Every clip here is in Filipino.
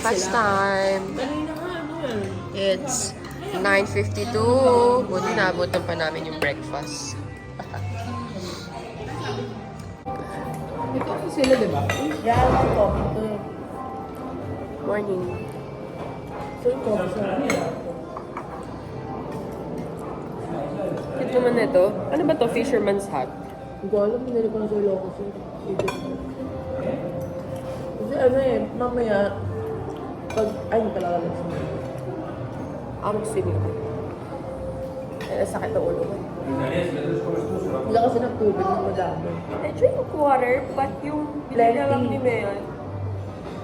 breakfast time. It's 9:52. Buti naabutan pa namin yung breakfast. Ito sila, di ba? Yan ang coffee to. Morning. So yung coffee sa Cute naman nito. Ano ba to? Fisherman's hat. Hindi ko alam, hindi ko na sa Ilocos yun. Kasi ano eh, mamaya, pag, ay, hindi pala alam siya. Ang swimming. Sakit ng ulo ko. Wala kasi ng tubig ng madami. I drink water, but yung binili lang ni Mayan,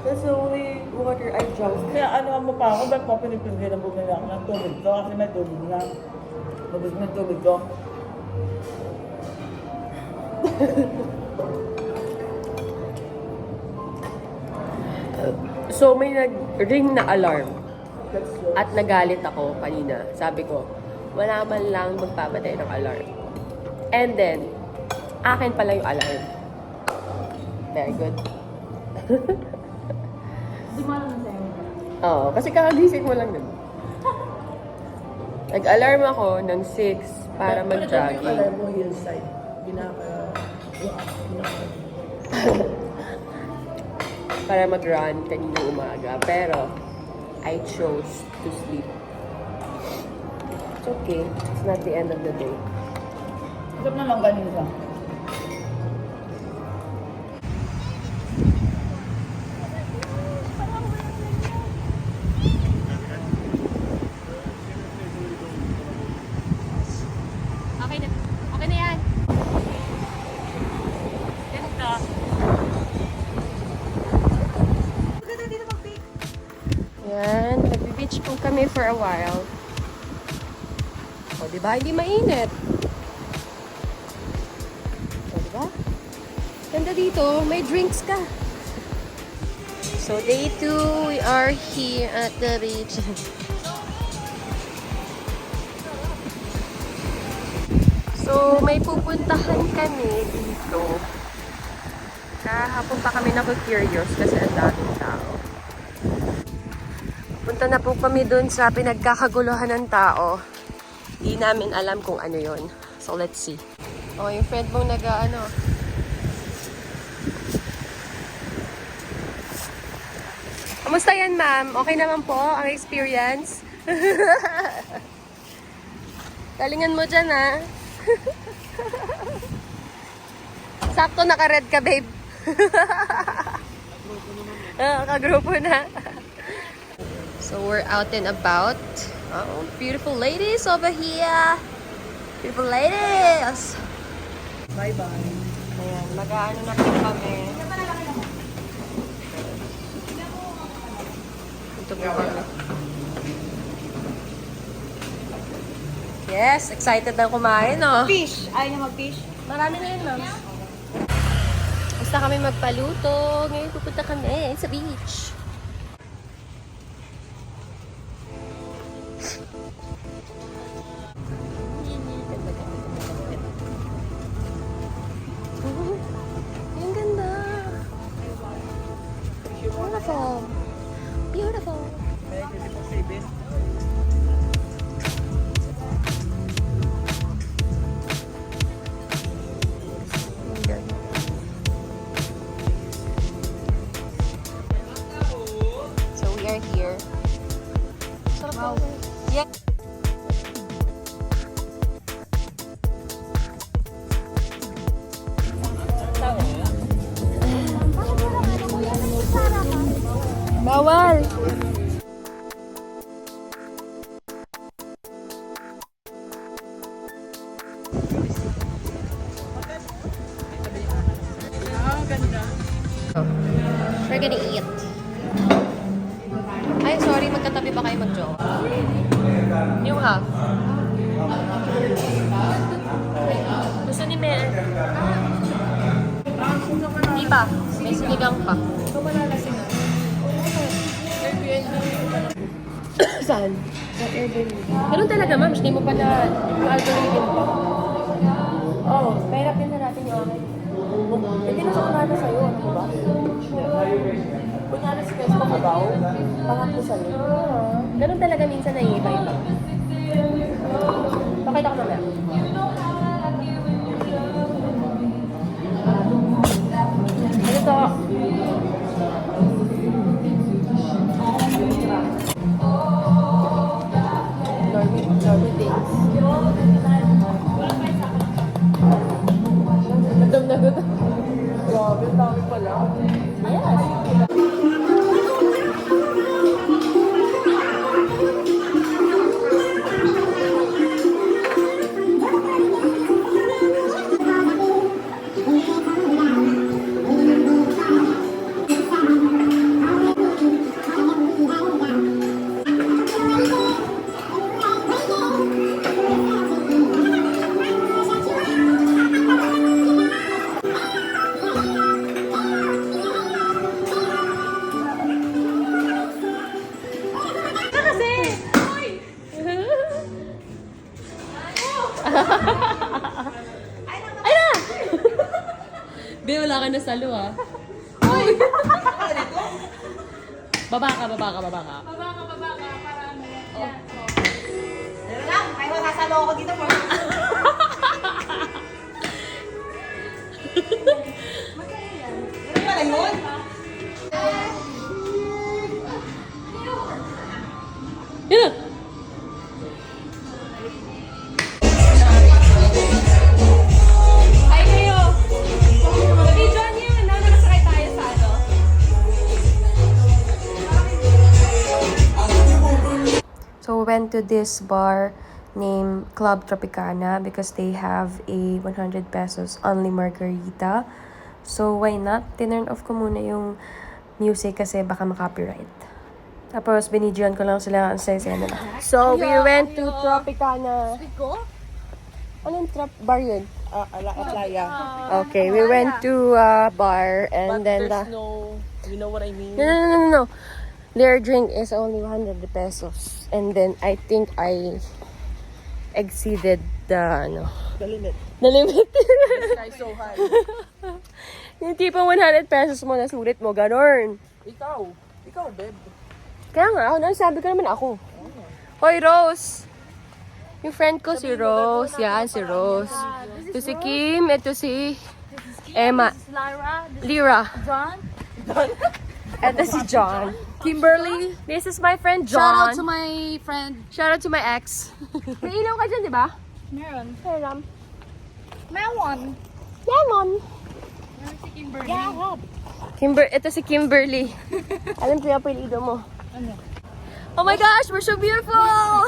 that's the only water I drank. Kaya ano mo pa ako, ba't ko pinipinilabog nila ako ng tubig ko? Kasi may tubig na. Mabig ng tubig ko. So may nag-ring na alarm That's true. at nagalit ako kanina. Sabi ko, wala man lang magpapatay ng alarm. And then, akin pala yung alarm. Very good. Di mo alam na sa'yo. Oo, kasi kakagising mo lang din. Nag-alarm ako ng 6 para Yung mag-jogging. alarm mo hillside. Para mag-run kaninang umaga. Pero, I chose to sleep. It's okay. It's not the end of the day. Isip na lang kanina. Okay na. Okay na yan. Ganito. Yan. Nag-beach po kami for a while. O, diba? Hindi mainit. O, diba? Ganda dito. May drinks ka. So, day 2, we are here at the beach. So, may pupuntahan kami dito. Kahapon pa kami naku-curious kasi ang daming tao. Punta na po kami dun sa pinagkakaguluhan ng tao. Di namin alam kung ano yon. So, let's see. Oh, yung friend mong nag-ano. Kamusta yan, ma'am? Okay naman po ang experience? Galingan mo dyan, ha? Sakto naka-red ka, babe. Kagrupo na. So, we're out and about. Oh, beautiful ladies over here. Beautiful ladies. Bye-bye. Ayan, mag-ano na po kami. Ito po kami. Yes, excited na kumain, no? Fish. Ayaw niya mag-fish. Marami na yun, ma'am. Basta kami magpaluto. Ngayon pupunta kami sa beach. Ang ganda. Beautiful. Beautiful. So we are here. Wow. Yeah. Bawal. We're gonna eat. Ay, sorry. Magkatabi ba kayo mag-joke? Yung half. Gusto ni Mel. Hindi pa. May sinigang pa. Saan? Sa Airbnb. Ganun talaga, ma'am. Hindi mo pa na yung algorithm. Oh, pahirap din na natin yung akin. Hindi na siya kunwari sa'yo, ano ba? Kunyari si Kes Pakabaw, pangatlo sa'yo. Ganun talaga minsan naiiba-iba. Pakita ko mamaya. Ano to? Normy things. Gutom na gutom. Grabe, ang dami pala. Yes. Ay na! Be, wala ka na salo ah. Uy! Baba ka. Baba ka, para ano yan. Oh. Pero lang, may masasalo ako dito po. Ano pala yun? Yan na! Hi kayo! Video niyo, nakasakay tayo sa ano. So we went to this bar named Club Tropicana because they have a 100 pesos only margarita. So why not? Tinurn off ko muna yung music kasi baka makopyright. Tapos binidyoan ko lang sila ang saya nila. So we went to Tropicana. Anong bar yun? Atlaya. Okay, we went to a bar and then no, you know what I mean? No. Their drink is only 100 pesos. And then I think I exceeded the The limit. limit. Sky so high. Yung tipong 100 pesos mo na sulit mo, ganon. Ikaw, babe. Kaya nga, sabi ko naman ako. Hoy, Rose! Yung friend ko si Rose. Yan, si Rose. Ito si Kim, ito si Emma. Lyra. John? Ito si John. Kimberly. This is my friend John. Shout out to my friend. Shout out to my ex. May ilaw ka dyan, di ba? Meron. Meron. Meron. Lemon. Si Kimberly. Ito si Kimberly. Alam ko yung apelido mo. Ano? Oh my gosh, we're so beautiful!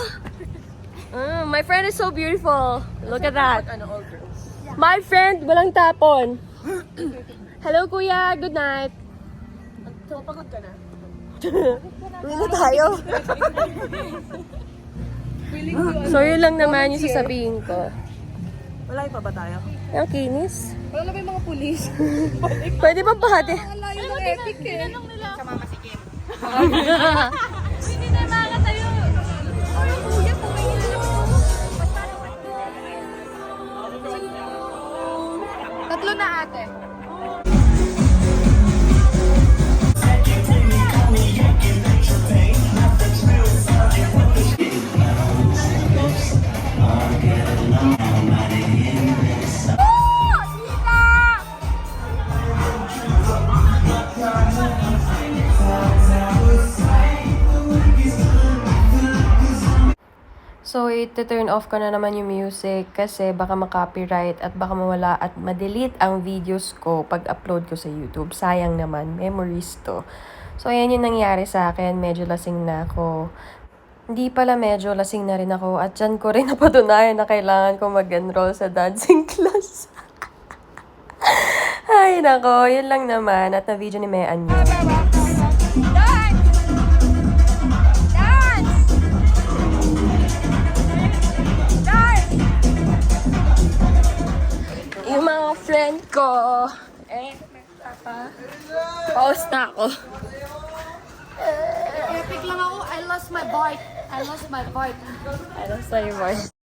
My friend is so beautiful. Look at that. All girls. My friend, walang tapon. Hello, kuya. Good night. So, pagod ka na? Uwi na tayo. So, yun lang naman yung sasabihin ko. Malayo pa ba tayo? Ang kinis. Wala ba yung mga pulis? Pwede ba pahati? Ang layo ng epic eh. Tinanong nila ako. Sa mama si Kim. Hindi na makakatayo. Ay, kuya, pumingin na lang. Tatlo na ate. So, ito-turn off ko na naman yung music kasi baka makopyright at baka mawala at ma-delete ang videos ko pag upload ko sa YouTube. Sayang naman, memories to. So, ayan yung nangyari sa akin. Medyo lasing na ako. Hindi pala medyo lasing na rin ako at dyan ko rin napatunayan na kailangan ko mag-enroll sa dancing class. Ay, nako. Yun lang naman. At na-video ni Mean yun. Yung mga friend ko. Pause na ako. Epic lang ako. I lost my bike. Ano sa'yo, Mars?